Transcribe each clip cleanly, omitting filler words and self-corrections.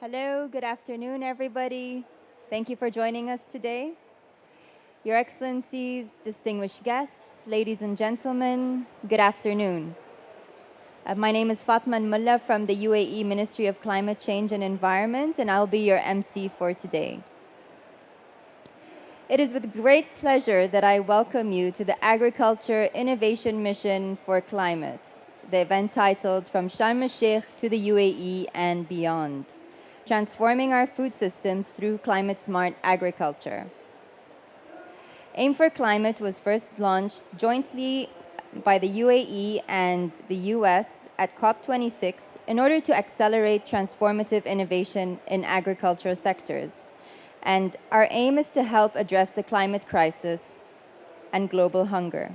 Hello, good afternoon, everybody. Thank you for joining us today. Your Excellencies, distinguished guests, ladies and gentlemen, good afternoon. My name is Fatman Mullah from the UAE Ministry of Climate Change and Environment, and I'll be your MC for today. It is with great pleasure that I welcome you to the Agriculture Innovation Mission for Climate, the event titled From Sharm el-Sheikh to the UAE and Beyond, Transforming Our Food Systems Through Climate-Smart Agriculture. Aim for Climate was first launched jointly by the UAE and the US at COP26 in order to accelerate transformative innovation in agricultural sectors. And our aim is to help address the climate crisis and global hunger.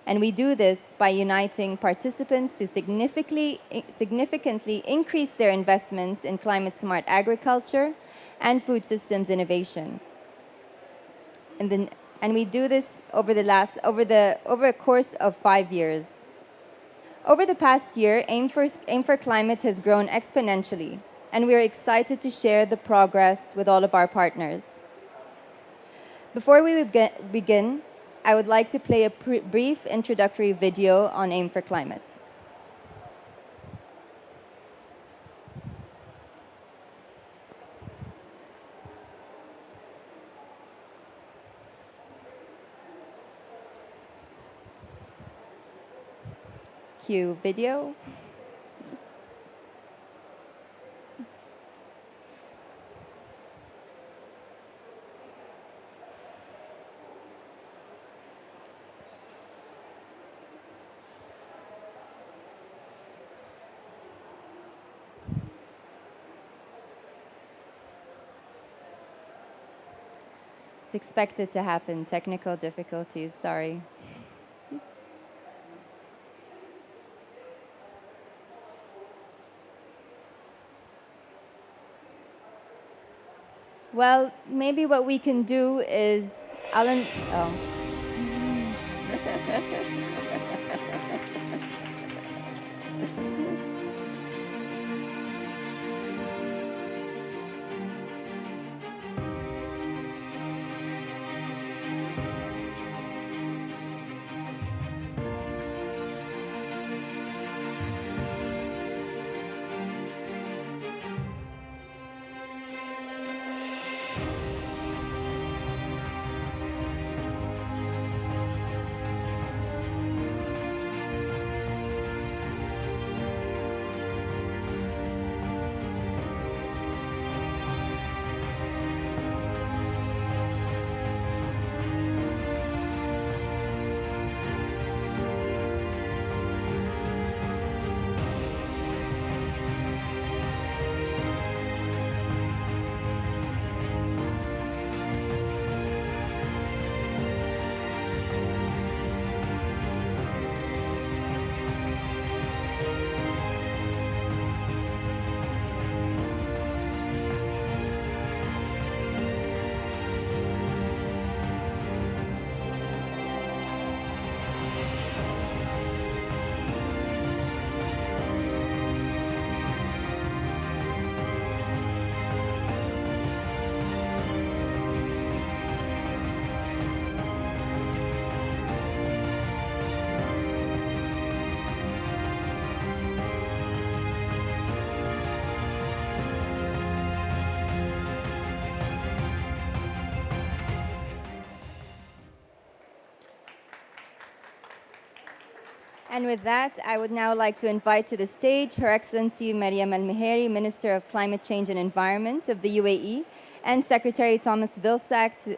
And we do this by uniting participants to significantly increase their investments in climate-smart agriculture and food systems innovation. And we do this over a course of 5 years. Over the past year, Aim for Climate has grown exponentially, and we are excited to share the progress with all of our partners. Before we begin, I would like to play a brief introductory video on Aim for Climate. Cue video. It's expected to happen. Technical difficulties, sorry. Well, maybe what we can do is oh. And with that, I would now like to invite to the stage Her Excellency Mariam Al-Meheri, Minister of Climate Change and Environment of the UAE, and Secretary Thomas Vilsack,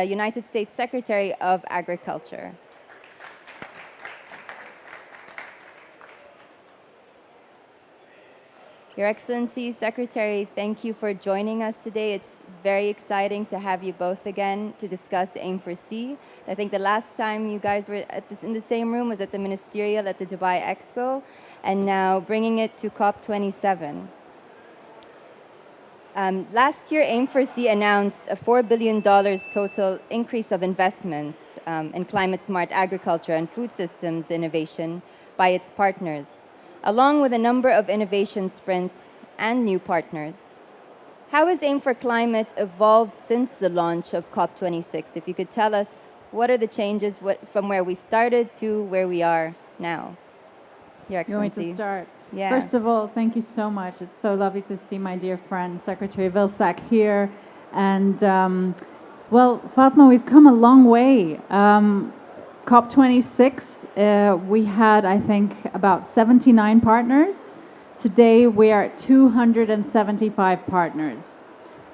United States Secretary of Agriculture. Your Excellency, Secretary, thank you for joining us today. It's very exciting to have you both again to discuss Aim for C. I think the last time you guys were in the same room was at the Ministerial at the Dubai Expo, and now bringing it to COP27. Last year, Aim for C announced a $4 billion total increase of investments in climate-smart agriculture and food systems innovation by its partners, along with a number of innovation sprints and new partners. How has Aim for Climate evolved since the launch of COP26? If you could tell us, what are the changes from where we started to where we are now? Your Excellency. You want me to start? Yeah. First of all, thank you so much. It's so lovely to see my dear friend, Secretary Vilsack, here. And, well, Fatma, we've come a long way. COP26, we had, I think, about 79 partners. Today, we are at 275 partners.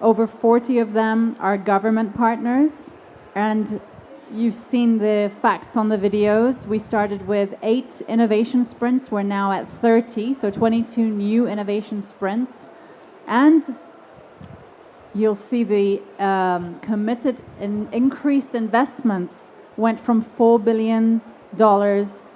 Over 40 of them are government partners. And you've seen the facts on the videos. We started with 8 innovation sprints. We're now at 30, so 22 new innovation sprints. And you'll see the committed and increased investments went from $4 billion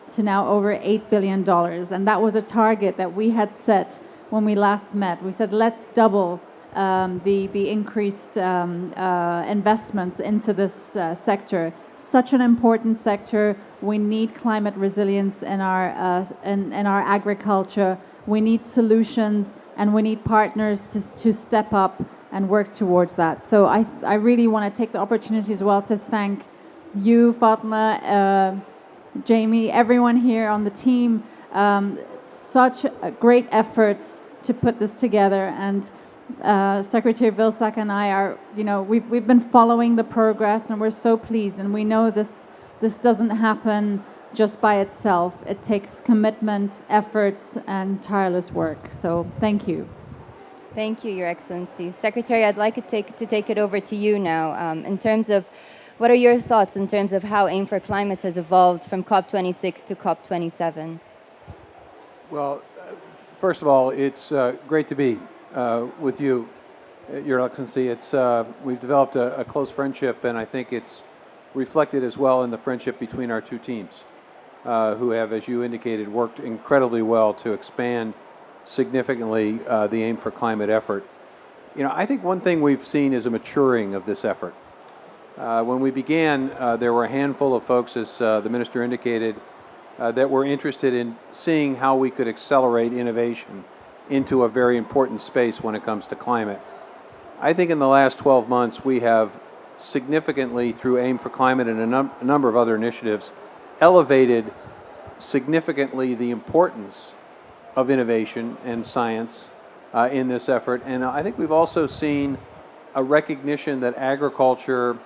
to now over $8 billion. And that was a target that we had set when we last met. We said, let's double the increased investments into this sector. Such an important sector. We need climate resilience in our agriculture. We need solutions, and we need partners to step up and work towards that. So I really want to take the opportunity as well to thank you, Fatma, Jamie, everyone here on the team. Such great efforts to put this together, and Secretary Vilsack and I are, we've been following the progress, and we're so pleased. And we know this doesn't happen just by itself. It takes commitment, efforts, and tireless work. So thank you. Thank you, Your Excellency. Secretary, I'd like to take it over to you now. In terms of, what are your thoughts in terms of how Aim for Climate has evolved from COP26 to COP27? Well, first of all, it's great to be with you, Your Excellency. We've developed a close friendship, and I think it's reflected as well in the friendship between our two teams, who have, as you indicated, worked incredibly well to expand significantly the Aim for Climate effort. I think one thing we've seen is a maturing of this effort. When we began, there were a handful of folks, as the Minister indicated, that were interested in seeing how we could accelerate innovation into a very important space when it comes to climate. I think in the last 12 months, we have significantly, through Aim for Climate and a number of other initiatives, elevated significantly the importance of innovation and science in this effort. And I think we've also seen a recognition that agriculture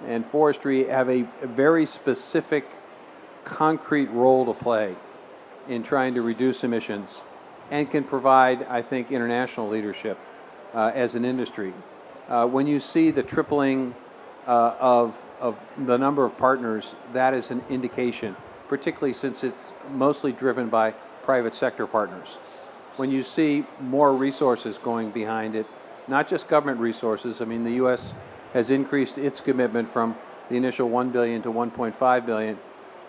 and forestry have a very specific, concrete role to play in trying to reduce emissions, and can provide, I think, international leadership as an industry. When you see the tripling of the number of partners, that is an indication, particularly since it's mostly driven by private sector partners. When you see more resources going behind it, not just government resources. I mean, the U.S. has increased its commitment from the initial $1 billion to $1.5 billion.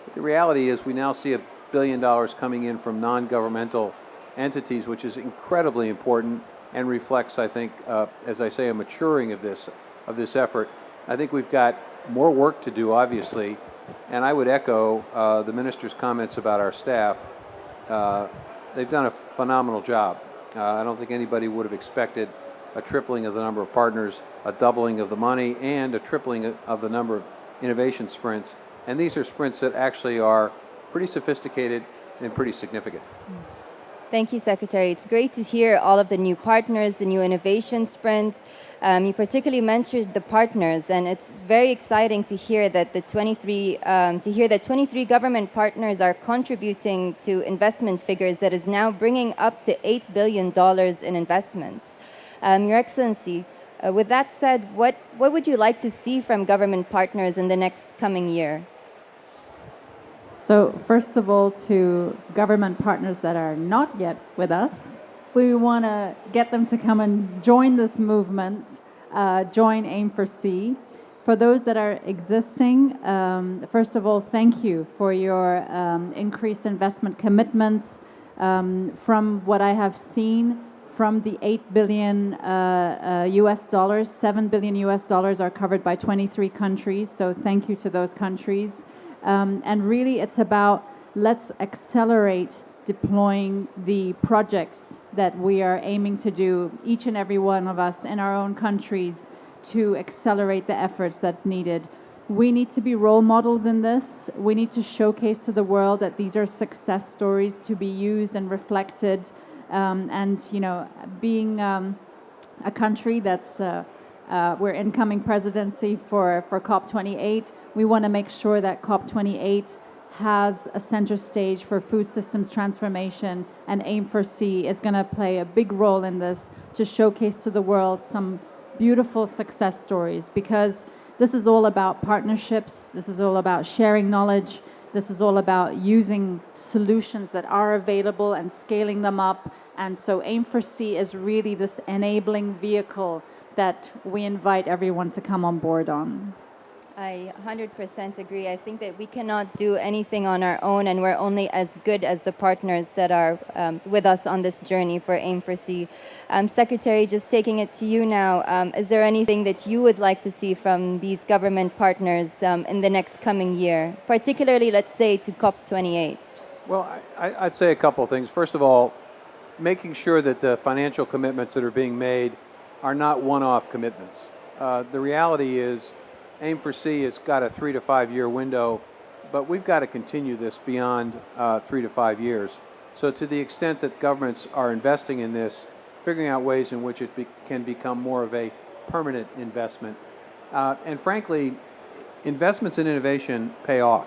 But the reality is we now see $1 billion coming in from non-governmental entities, which is incredibly important and reflects, I think, as I say, a maturing of this effort. I think we've got more work to do, obviously, and I would echo the Minister's comments about our staff. They've done a phenomenal job. I don't think anybody would have expected a tripling of the number of partners, a doubling of the money, and a tripling of the number of innovation sprints. And these are sprints that actually are pretty sophisticated and pretty significant. Thank you, Secretary. It's great to hear all of the new partners, the new innovation sprints. You particularly mentioned the partners, and it's very exciting to hear that 23 government partners are contributing to investment figures that is now bringing up to $8 billion in investments. Your Excellency, with that said, what would you like to see from government partners in the next coming year? So first of all, to government partners that are not yet with us, we want to get them to come and join this movement, join Aim for C. For those that are existing, first of all, thank you for your increased investment commitments. From what I have seen, from the $8 billion US dollars, $7 billion US dollars are covered by 23 countries. So thank you to those countries. And really, it's about let's accelerate deploying the projects that we are aiming to do, each and every one of us in our own countries, to accelerate the efforts that's needed. We need to be role models in this. We need to showcase to the world that these are success stories to be used and reflected. And, you know, being a country that's we're incoming presidency for COP28. We want to make sure that COP28 has a center stage for food systems transformation, and Aim4C is going to play a big role in this to showcase to the world some beautiful success stories, because this is all about partnerships, this is all about sharing knowledge, this is all about using solutions that are available and scaling them up. And so Aim4C is really this enabling vehicle that we invite everyone to come on board on. I 100% agree. I think that we cannot do anything on our own, and we're only as good as the partners that are with us on this journey for Aim4C. Secretary, just taking it to you now, is there anything that you would like to see from these government partners in the next coming year, particularly, let's say, to COP28? Well, I'd say a couple of things. First of all, making sure that the financial commitments that are being made are not one-off commitments. The reality is Aim4C has got a 3 to 5 year window, but we've got to continue this beyond 3 to 5 years. So to the extent that governments are investing in this, figuring out ways in which it can become more of a permanent investment. And frankly, investments in innovation pay off.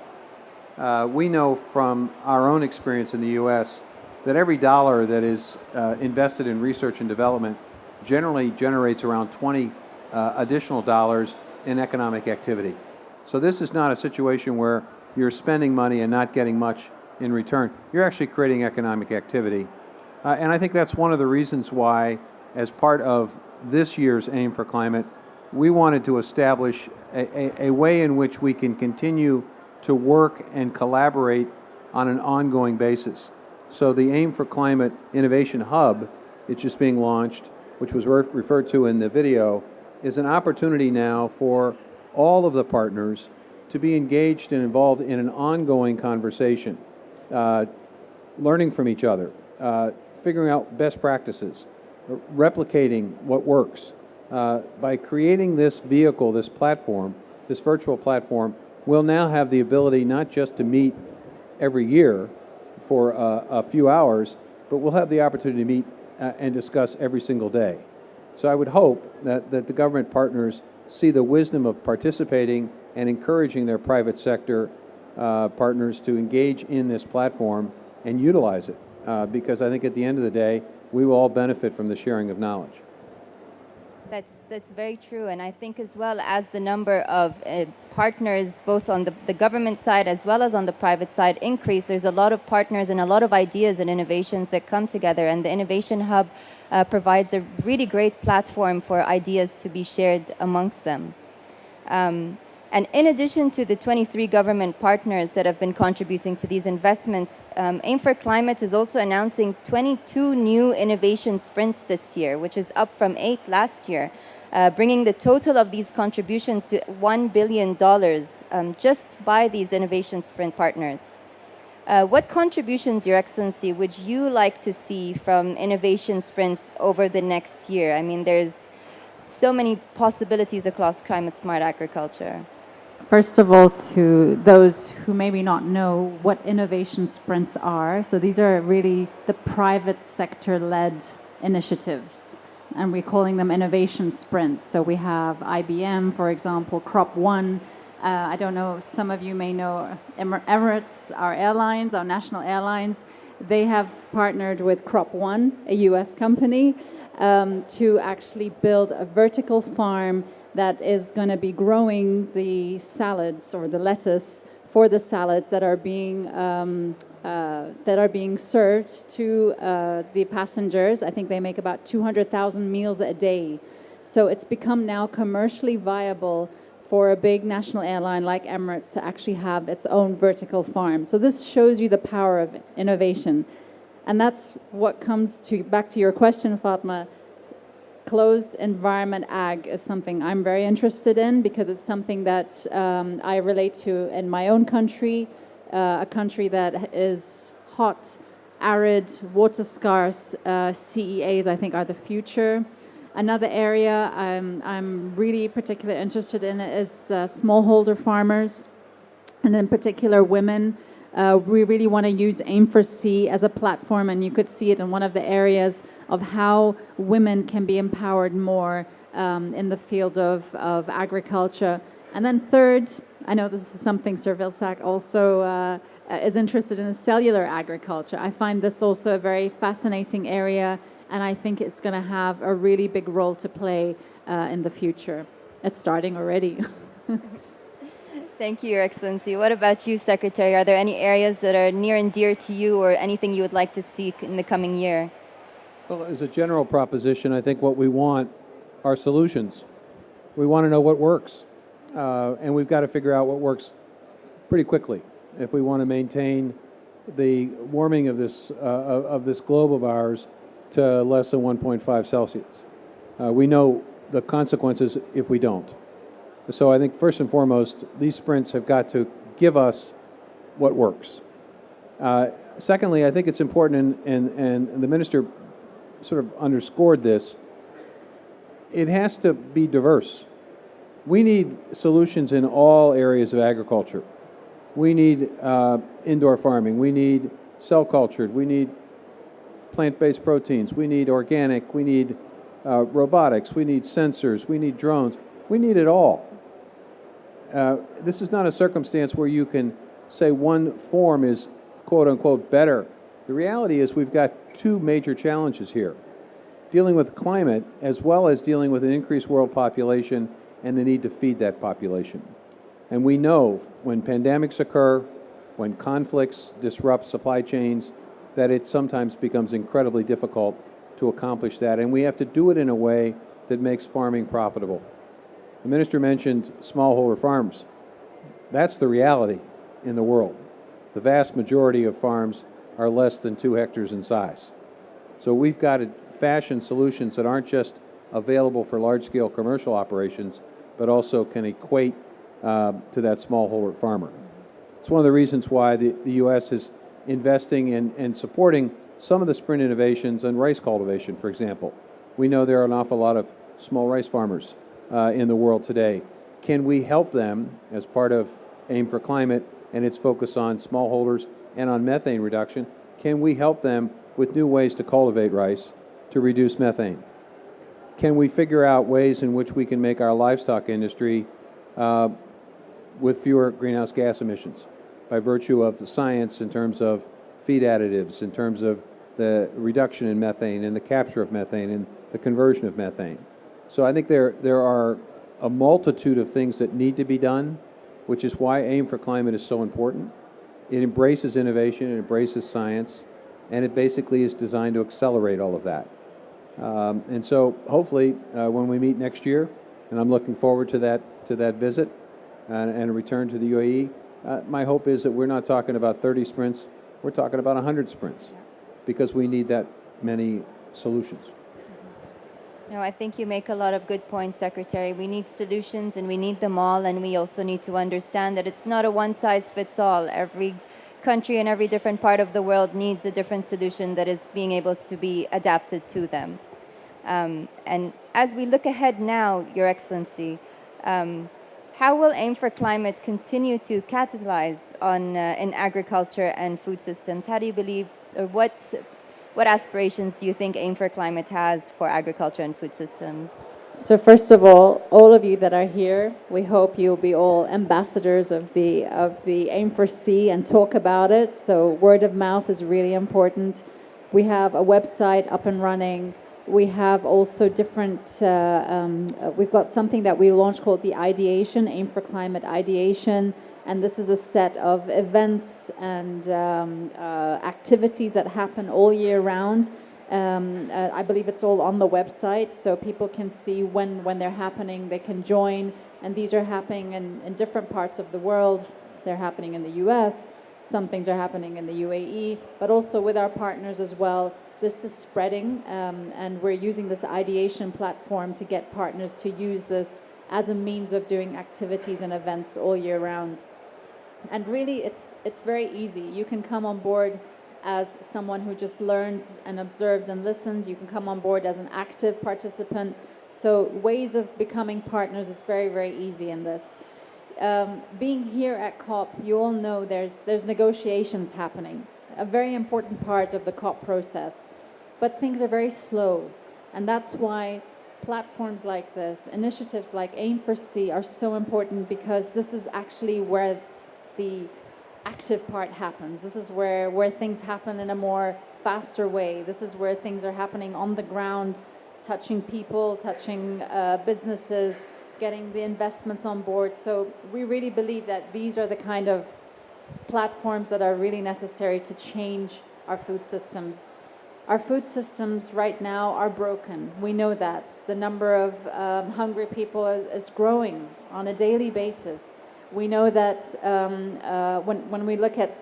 We know from our own experience in the US that every dollar that is invested in research and development generally generates around 20 additional dollars in economic activity. So this is not a situation where you're spending money and not getting much in return. You're actually creating economic activity. And I think that's one of the reasons why, as part of this year's Aim for Climate, we wanted to establish a way in which we can continue to work and collaborate on an ongoing basis. So the Aim for Climate Innovation Hub, it's just being launched, which was referred to in the video, is an opportunity now for all of the partners to be engaged and involved in an ongoing conversation, learning from each other, figuring out best practices, replicating what works. By creating this vehicle, this platform, this virtual platform, we'll now have the ability not just to meet every year for a few hours, but we'll have the opportunity to meet and discuss every single day. So I would hope that the government partners see the wisdom of participating and encouraging their private sector partners to engage in this platform and utilize it, because I think at the end of the day, we will all benefit from the sharing of knowledge. That's very true, and I think as well, as the number of partners, both on the government side as well as on the private side, increase, there's a lot of partners and a lot of ideas and innovations that come together, and the Innovation Hub provides a really great platform for ideas to be shared amongst them. And in addition to the 23 government partners that have been contributing to these investments, Aim for Climate is also announcing 22 new innovation sprints this year, which is up from 8 last year, bringing the total of these contributions to $1 billion just by these innovation sprint partners. What contributions, Your Excellency, would you like to see from innovation sprints over the next year? I mean, there's so many possibilities across climate-smart agriculture. First of all, to those who maybe not know what innovation sprints are, so these are really the private sector-led initiatives, and we're calling them innovation sprints. So we have IBM, for example, Crop One. I don't know, some of you may know EMIRATES, our airlines, our national airlines. They have partnered with Crop One, a US company, to actually build a vertical farm that is going to be growing the salads or the lettuce for the salads that are being served to the passengers. I think they make about 200,000 meals a day. So it's become now commercially viable for a big national airline like Emirates to actually have its own vertical farm. So this shows you the power of innovation. And that's what comes to back to your question, Fatma. Closed environment ag is something I'm very interested in, because it's something that I relate to in my own country, a country that is hot arid, water scarce CEAs, I think, are the future. Another area I'm really particularly interested in is smallholder farmers, and in particular women. We really want to use Aim for C as a platform, and you could see it in one of the areas of how women can be empowered more in the field of agriculture. And then third, I know this is something Sir Vilsack also is interested in, is cellular agriculture. I find this also a very fascinating area, and I think it's going to have a really big role to play in the future. It's starting already. Thank you, Your Excellency. What about you, Secretary? Are there any areas that are near and dear to you, or anything you would like to see in the coming year? Well, as a general proposition, I think what we want are solutions. We want to know what works, and we've got to figure out what works pretty quickly if we want to maintain the warming of this globe of ours to less than 1.5 Celsius. We know the consequences if we don't. So I think first and foremost, these sprints have got to give us what works. Secondly, I think it's important, and the Minister sort of underscored this, it has to be diverse. We need solutions in all areas of agriculture. We need indoor farming. We need cell cultured. We need plant-based proteins. We need organic. We need robotics. We need sensors. We need drones. We need it all. This is not a circumstance where you can say one form is quote-unquote better. The reality is we've got two major challenges here, dealing with climate as well as dealing with an increased world population and the need to feed that population. And we know when pandemics occur, when conflicts disrupt supply chains, that it sometimes becomes incredibly difficult to accomplish that. And we have to do it in a way that makes farming profitable. The Minister mentioned smallholder farms. That's the reality in the world. The vast majority of farms are less than 2 hectares in size. So we've got to fashion solutions that aren't just available for large-scale commercial operations, but also can equate to that smallholder farmer. It's one of the reasons why the U.S. is investing in and supporting some of the sprint innovations in rice cultivation, for example. We know there are an awful lot of small rice farmers in the world today. Can we help them as part of Aim for Climate and its focus on smallholders and on methane reduction? Can we help them with new ways to cultivate rice to reduce methane? Can we figure out ways in which we can make our livestock industry with fewer greenhouse gas emissions by virtue of the science in terms of feed additives, in terms of the reduction in methane and the capture of methane and the conversion of methane? So I think there are a multitude of things that need to be done, which is why Aim for Climate is so important. It embraces innovation, it embraces science, and it basically is designed to accelerate all of that. And so hopefully when we meet next year, and I'm looking forward to that visit and a return to the UAE, my hope is that we're not talking about 30 sprints, we're talking about 100 sprints, because we need that many solutions. No, I think you make a lot of good points, Secretary. We need solutions, and we need them all, and we also need to understand that it's not a one-size-fits-all. Every country and every different part of the world needs a different solution that is being able to be adapted to them. And as we look ahead now, Your Excellency, how will Aim for Climate continue to capitalize on in agriculture and food systems? How do you believe, or what aspirations do you think Aim for Climate has for agriculture and food systems? So first of all of you that are here, we hope you'll be all ambassadors of the Aim for C and talk about it. So word of mouth is really important. We have a website up and running. We have also different, we've got something that we launched called the Ideation, Aim for Climate Ideation. And this is a set of events and activities that happen all year round. I believe it's all on the website, so people can see when they're happening, they can join. And these are happening in different parts of the world. They're happening in the US, some things are happening in the UAE, but also with our partners as well. This is spreading, and we're using this ideation platform to get partners to use this as a means of doing activities and events all year round. And really, it's very easy. You can come on board as someone who just learns and observes and listens. You can come on board as an active participant. So ways of becoming partners is very, very easy in this. Being here at COP, you all know there's negotiations happening, a very important part of the COP process. But things are very slow, and that's why platforms like this, initiatives like Aim4C are so important, because this is actually where the active part happens. This is where things happen in a more faster way. This is where things are happening on the ground, touching people, touching businesses, getting the investments on board. So we really believe that these are the kind of platforms that are really necessary to change our food systems. Our food systems right now are broken. We know that. The number of hungry people is growing on a daily basis. We know that when we look at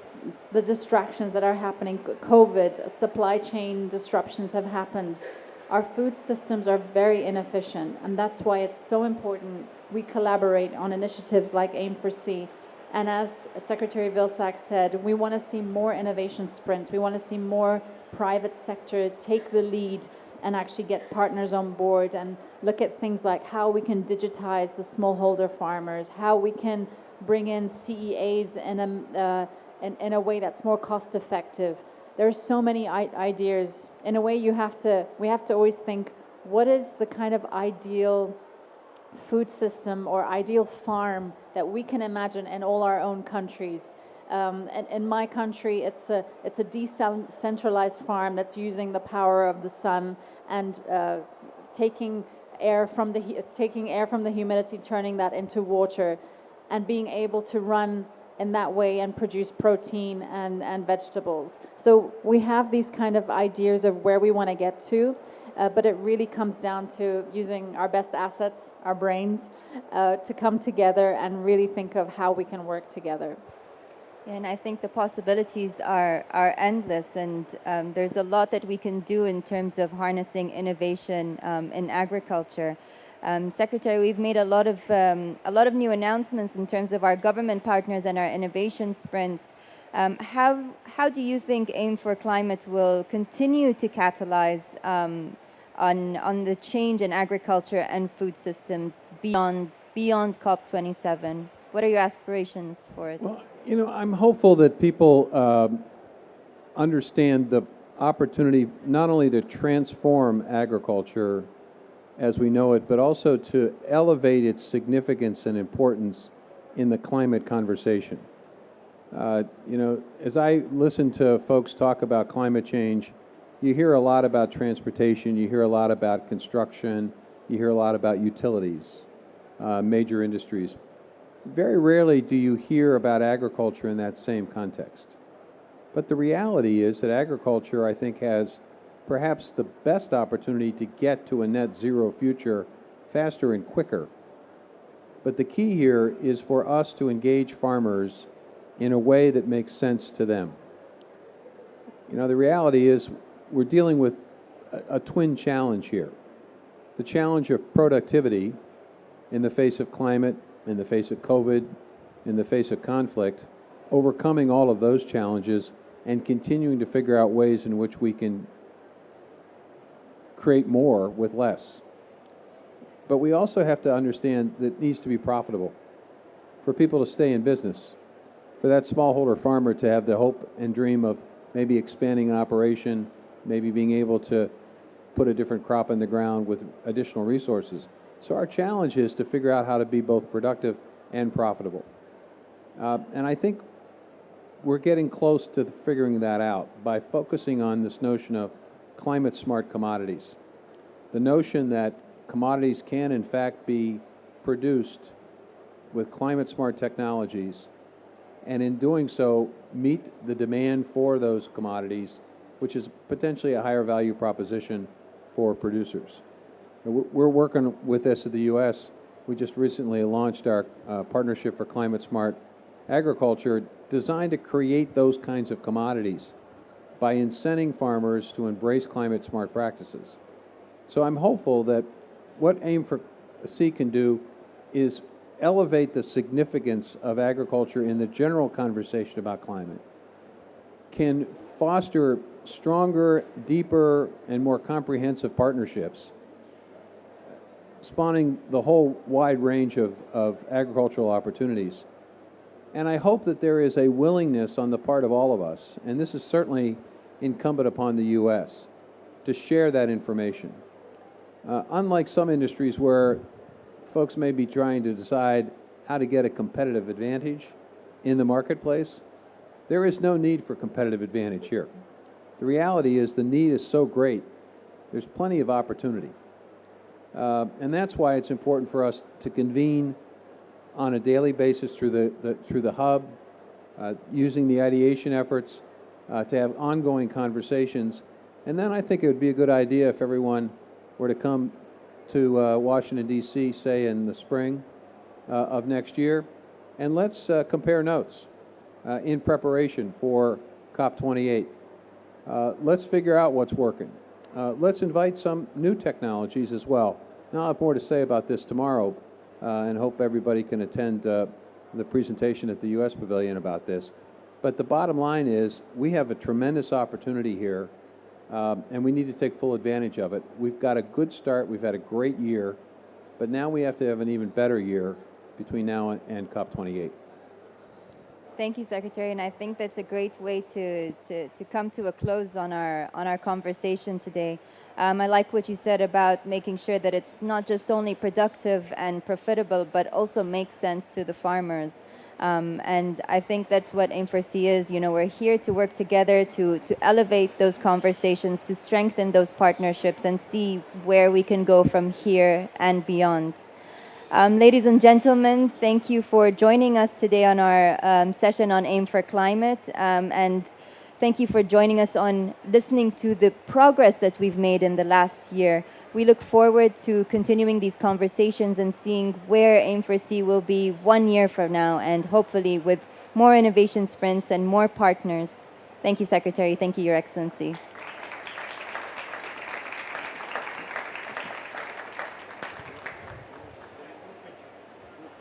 the distractions that are happening, COVID, supply chain disruptions have happened. Our food systems are very inefficient, and that's why it's so important we collaborate on initiatives like Aim4C. And as Secretary Vilsack said, we want to see more innovation sprints. We want to see more private sector take the lead and actually get partners on board and look at things like how we can digitize the smallholder farmers, how we can bring in CEAs in a way that's more cost effective. There's so many ideas. In a way, we have to always think, what is the kind of ideal food system or ideal farm that we can imagine in all our own countries? And in my country, it's a decentralized farm that's using the power of the sun and taking air from the humidity, turning that into water, and being able to run in that way and produce protein and vegetables. So we have these kind of ideas of where we want to get to, but it really comes down to using our best assets, our brains, to come together and really think of how we can work together. And I think the possibilities are endless, and there's a lot that we can do in terms of harnessing innovation in agriculture. Secretary, we've made a lot of new announcements in terms of our government partners and our innovation sprints. How do you think Aim for Climate will continue to catalyze on the change in agriculture and food systems beyond COP27? What are your aspirations for it? Well, I'm hopeful that people understand the opportunity not only to transform agriculture as we know it, but also to elevate its significance and importance in the climate conversation. As I listen to folks talk about climate change, you hear a lot about transportation, you hear a lot about construction, you hear a lot about utilities, major industries. Very rarely do you hear about agriculture in that same context. But the reality is that agriculture, I think, has perhaps the best opportunity to get to a net zero future faster and quicker. But the key here is for us to engage farmers in a way that makes sense to them. The reality is we're dealing with a twin challenge here. The challenge of productivity in the face of climate, in the face of COVID, in the face of conflict, overcoming all of those challenges and continuing to figure out ways in which we can create more with less. But we also have to understand that it needs to be profitable for people to stay in business, for that smallholder farmer to have the hope and dream of maybe expanding an operation, maybe being able to put a different crop in the ground with additional resources. So our challenge is to figure out how to be both productive and profitable. And I think we're getting close to figuring that out by focusing on this notion of climate smart commodities. The notion that commodities can in fact be produced with climate smart technologies, and in doing so meet the demand for those commodities, which is potentially a higher value proposition for producers. We're working with this in the U.S. We just recently launched our Partnership for Climate Smart Agriculture, designed to create those kinds of commodities by incenting farmers to embrace climate smart practices. So I'm hopeful that what Aim4C can do is elevate the significance of agriculture in the general conversation about climate, can foster stronger, deeper, and more comprehensive partnerships, spawning the whole wide range of agricultural opportunities. And I hope that there is a willingness on the part of all of us, and this is certainly incumbent upon the U.S., to share that information. Unlike some industries where folks may be trying to decide how to get a competitive advantage in the marketplace, there is no need for competitive advantage here. The reality is the need is so great, there's plenty of opportunity. And that's why it's important for us to convene on a daily basis through the hub, using the ideation efforts to have ongoing conversations. And then I think it would be a good idea if everyone were to come to Washington, D.C., say in the spring of next year, and let's compare notes in preparation for COP28. Let's figure out what's working. Let's invite some new technologies as well. Now, I'll have more to say about this tomorrow, and hope everybody can attend the presentation at the U.S. Pavilion about this. But the bottom line is we have a tremendous opportunity here, and we need to take full advantage of it. We've got a good start. We've had a great year, but now we have to have an even better year between now and COP28. Thank you, Secretary, and I think that's a great way to come to a close on our conversation today. I like what you said about making sure that it's not just only productive and profitable, but also makes sense to the farmers. And I think that's what Aim4C is. You know, we're here to work together to elevate those conversations, to strengthen those partnerships, and see where we can go from here and beyond. Ladies and gentlemen, thank you for joining us today on our session on Aim for Climate, and thank you for joining us on listening to the progress that we've made in the last year. We look forward to continuing these conversations and seeing where Aim4C will be 1 year from now, and hopefully with more innovation sprints and more partners. Thank you, Secretary. Thank you, Your Excellency.